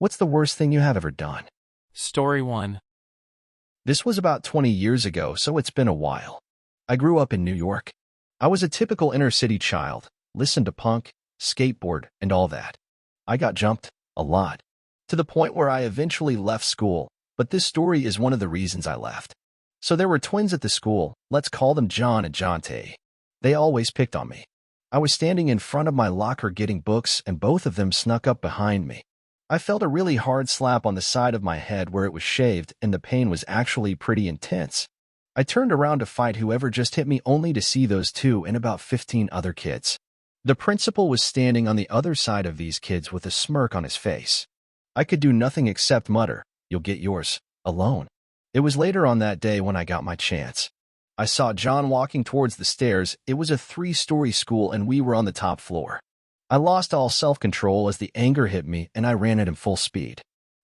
What's the worst thing you have ever done? Story 1. This was about 20 years ago, so it's been a while. I grew up in New York. I was a typical inner-city child, listened to punk, skateboard, and all that. I got jumped, a lot, to the point where I eventually left school, but this story is one of the reasons I left. So there were twins at the school, let's call them John and Jonte. They always picked on me. I was standing in front of my locker getting books, and both of them snuck up behind me. I felt a really hard slap on the side of my head where it was shaved, and the pain was actually pretty intense. I turned around to fight whoever just hit me only to see those two and about 15 other kids. The principal was standing on the other side of these kids with a smirk on his face. I could do nothing except mutter, "You'll get yours, alone." It was later on that day when I got my chance. I saw John walking towards the stairs. It was a 3-story school and we were on the top floor. I lost all self-control as the anger hit me and I ran at him full speed.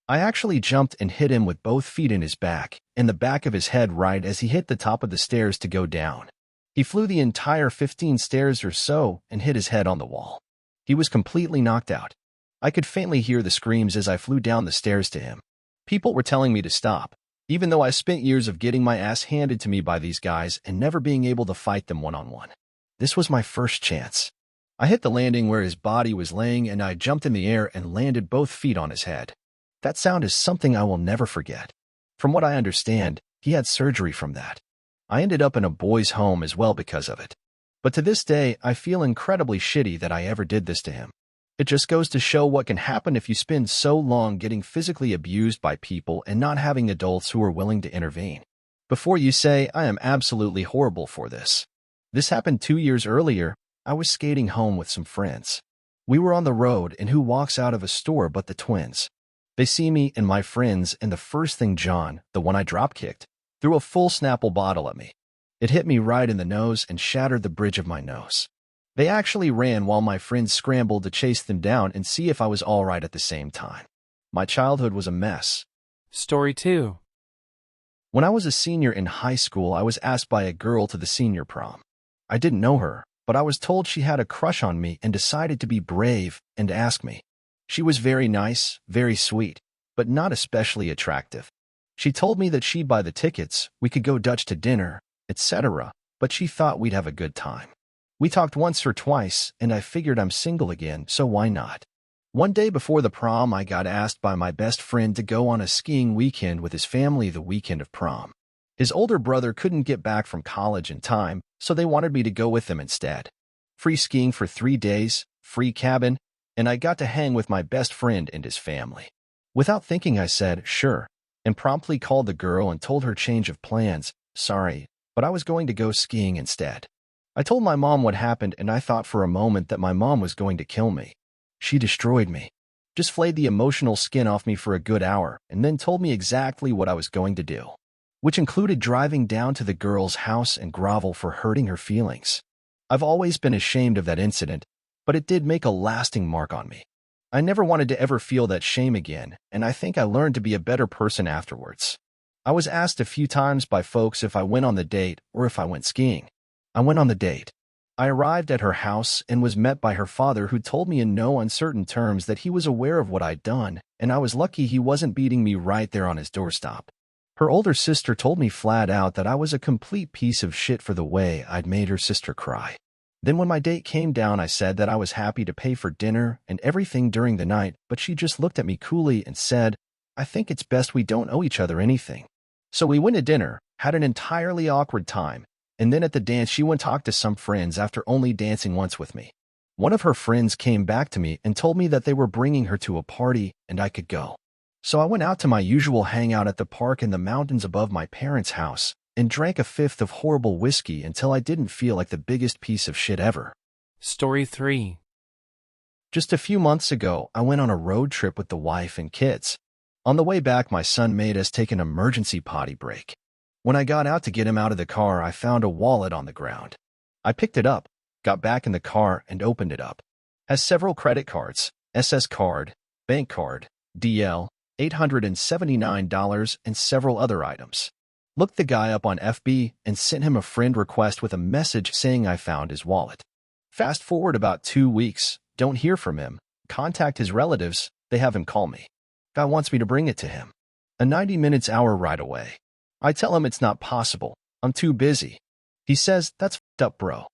I actually jumped and hit him with both feet in his back, and the back of his head right as he hit the top of the stairs to go down. He flew the entire 15 stairs or so and hit his head on the wall. He was completely knocked out. I could faintly hear the screams as I flew down the stairs to him. People were telling me to stop, even though I spent years of getting my ass handed to me by these guys and never being able to fight them one-on-one. This was my first chance. I hit the landing where his body was laying and I jumped in the air and landed both feet on his head. That sound is something I will never forget. From what I understand, he had surgery from that. I ended up in a boys' home as well because of it. But to this day, I feel incredibly shitty that I ever did this to him. It just goes to show what can happen if you spend so long getting physically abused by people and not having adults who are willing to intervene. Before you say, I am absolutely horrible for this. This happened 2 years earlier. I was skating home with some friends. We were on the road, and who walks out of a store but the twins? They see me and my friends, and the first thing John, the one I drop-kicked, threw a full Snapple bottle at me. It hit me right in the nose and shattered the bridge of my nose. They actually ran while my friends scrambled to chase them down and see if I was all right at the same time. My childhood was a mess. Story 2. When I was a senior in high school, I was asked by a girl to the senior prom. I didn't know her, but I was told she had a crush on me and decided to be brave and ask me. She was very nice, very sweet, but not especially attractive. She told me that she'd buy the tickets, we could go Dutch to dinner, etc., but she thought we'd have a good time. We talked once or twice, and I figured I'm single again, so why not? One day before the prom, I got asked by my best friend to go on a skiing weekend with his family the weekend of prom. His older brother couldn't get back from college in time, so they wanted me to go with them instead. Free skiing for 3 days, free cabin, and I got to hang with my best friend and his family. Without thinking, I said, sure, and promptly called the girl and told her change of plans. Sorry, but I was going to go skiing instead. I told my mom what happened, and I thought for a moment that my mom was going to kill me. She destroyed me, just flayed the emotional skin off me for a good hour, and then told me exactly what I was going to do, which included driving down to the girl's house and grovel for hurting her feelings. I've always been ashamed of that incident, but it did make a lasting mark on me. I never wanted to ever feel that shame again, and I think I learned to be a better person afterwards. I was asked a few times by folks if I went on the date or if I went skiing. I went on the date. I arrived at her house and was met by her father, who told me in no uncertain terms that he was aware of what I'd done, and I was lucky he wasn't beating me right there on his doorstep. Her older sister told me flat out that I was a complete piece of shit for the way I'd made her sister cry. Then when my date came down, I said that I was happy to pay for dinner and everything during the night, but she just looked at me coolly and said, I think it's best we don't owe each other anything. So we went to dinner, had an entirely awkward time, and then at the dance she went to talk to some friends after only dancing once with me. One of her friends came back to me and told me that they were bringing her to a party and I could go. So I went out to my usual hangout at the park in the mountains above my parents' house and drank a fifth of horrible whiskey until I didn't feel like the biggest piece of shit ever. Story 3. Just a few months ago, I went on a road trip with the wife and kids. On the way back, my son made us take an emergency potty break. When I got out to get him out of the car, I found a wallet on the ground. I picked it up, got back in the car, and opened it up. Has several credit cards, SS card, bank card, DL, $879, and several other items. Looked the guy up on FB and sent him a friend request with a message saying I found his wallet. Fast forward about 2 weeks, don't hear from him. Contact his relatives, they have him call me. Guy wants me to bring it to him. A 90 minutes hour ride away. I tell him it's not possible. I'm too busy. He says, that's f***ed up, bro.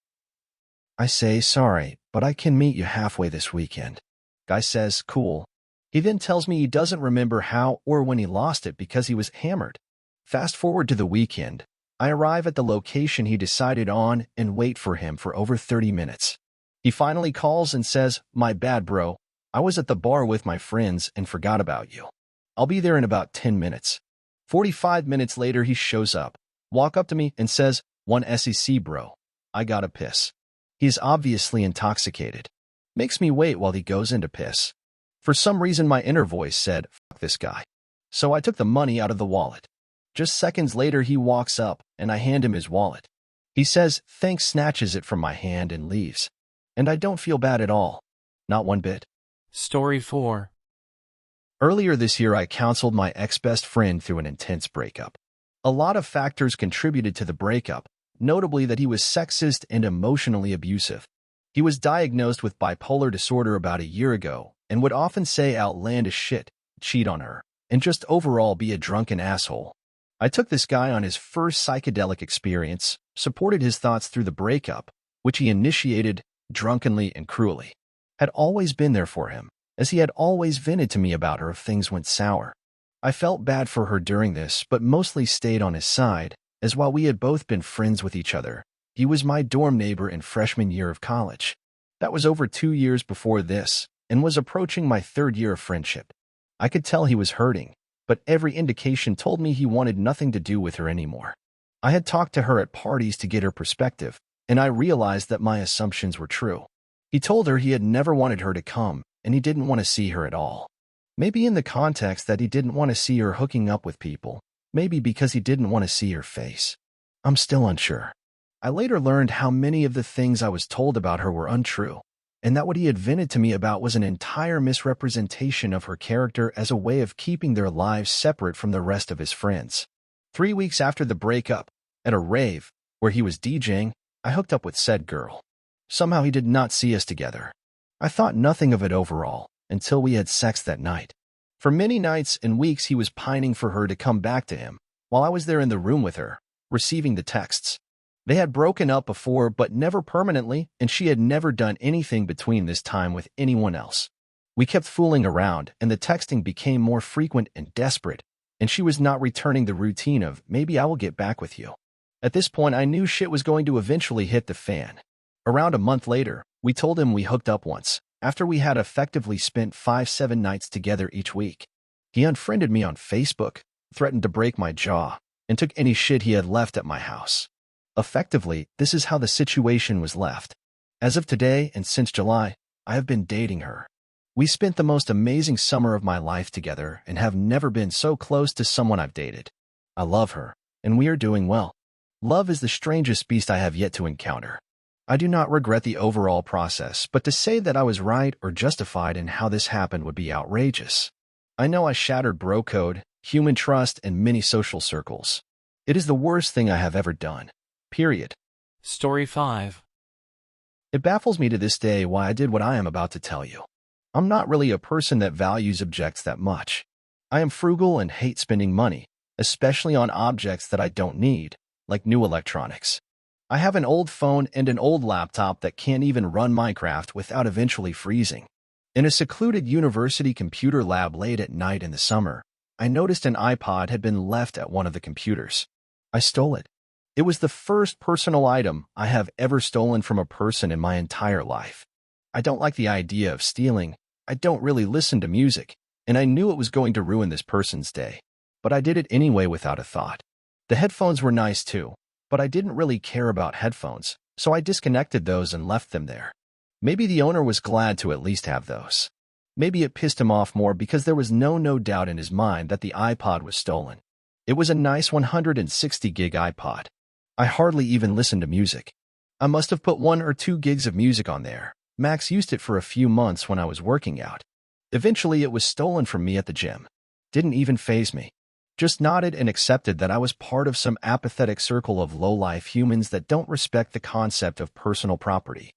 I say, sorry, but I can meet you halfway this weekend. Guy says, cool. He then tells me he doesn't remember how or when he lost it because he was hammered. Fast forward to the weekend. I arrive at the location he decided on and wait for him for over 30 minutes. He finally calls and says, my bad, bro. I was at the bar with my friends and forgot about you. I'll be there in about 10 minutes. 45 minutes later, he shows up, walk up to me and says, one SEC, bro. I gotta piss. He is obviously intoxicated. Makes me wait while he goes in to piss. For some reason, my inner voice said, fuck this guy. So I took the money out of the wallet. Just seconds later, he walks up and I hand him his wallet. He says, thanks, snatches it from my hand and leaves. And I don't feel bad at all. Not one bit. Story 4. Earlier this year, I counseled my ex-best friend through an intense breakup. A lot of factors contributed to the breakup, notably that he was sexist and emotionally abusive. He was diagnosed with bipolar disorder about a year ago and would often say outlandish shit, cheat on her, and just overall be a drunken asshole. I took this guy on his first psychedelic experience, supported his thoughts through the breakup, which he initiated drunkenly and cruelly. Had always been there for him, as he had always vented to me about her if things went sour. I felt bad for her during this, but mostly stayed on his side, as while we had both been friends with each other, he was my dorm neighbor in freshman year of college. That was over 2 years before this, and was approaching my 3rd year of friendship. I could tell he was hurting, but every indication told me he wanted nothing to do with her anymore. I had talked to her at parties to get her perspective, and I realized that my assumptions were true. He told her he had never wanted her to come, and he didn't want to see her at all. Maybe in the context that he didn't want to see her hooking up with people, maybe because he didn't want to see her face. I'm still unsure. I later learned how many of the things I was told about her were untrue, and that what he had vented to me about was an entire misrepresentation of her character as a way of keeping their lives separate from the rest of his friends. 3 weeks after the breakup, at a rave, where he was DJing, I hooked up with said girl. Somehow he did not see us together. I thought nothing of it overall, until we had sex that night. For many nights and weeks he was pining for her to come back to him, while I was there in the room with her, receiving the texts. They had broken up before, but never permanently, and she had never done anything between this time with anyone else. We kept fooling around, and the texting became more frequent and desperate, and she was not returning the routine of, maybe I will get back with you. At this point, I knew shit was going to eventually hit the fan. Around a month later, we told him we hooked up once, after we had effectively spent 5-7 nights together each week. He unfriended me on Facebook, threatened to break my jaw, and took any shit he had left at my house. Effectively, this is how the situation was left. As of today, and since July, I have been dating her. We spent the most amazing summer of my life together and have never been so close to someone I've dated. I love her, and we are doing well. Love is the strangest beast I have yet to encounter. I do not regret the overall process, but to say that I was right or justified in how this happened would be outrageous. I know I shattered bro code, human trust, and many social circles. It is the worst thing I have ever done. Period. Story 5. It baffles me to this day why I did what I am about to tell you. I'm not really a person that values objects that much. I am frugal and hate spending money, especially on objects that I don't need, like new electronics. I have an old phone and an old laptop that can't even run Minecraft without eventually freezing. In a secluded university computer lab late at night in the summer, I noticed an iPod had been left at one of the computers. I stole it. It was the first personal item I have ever stolen from a person in my entire life. I don't like the idea of stealing. I don't really listen to music, and I knew it was going to ruin this person's day. But I did it anyway without a thought. The headphones were nice too, but I didn't really care about headphones, so I disconnected those and left them there. Maybe the owner was glad to at least have those. Maybe it pissed him off more because there was no doubt in his mind that the iPod was stolen. It was a nice 160 gig iPod. I hardly even listened to music. I must have put 1 or 2 gigs of music on there. Max used it for a few months when I was working out. Eventually, it was stolen from me at the gym. Didn't even faze me. Just nodded and accepted that I was part of some apathetic circle of low-life humans that don't respect the concept of personal property.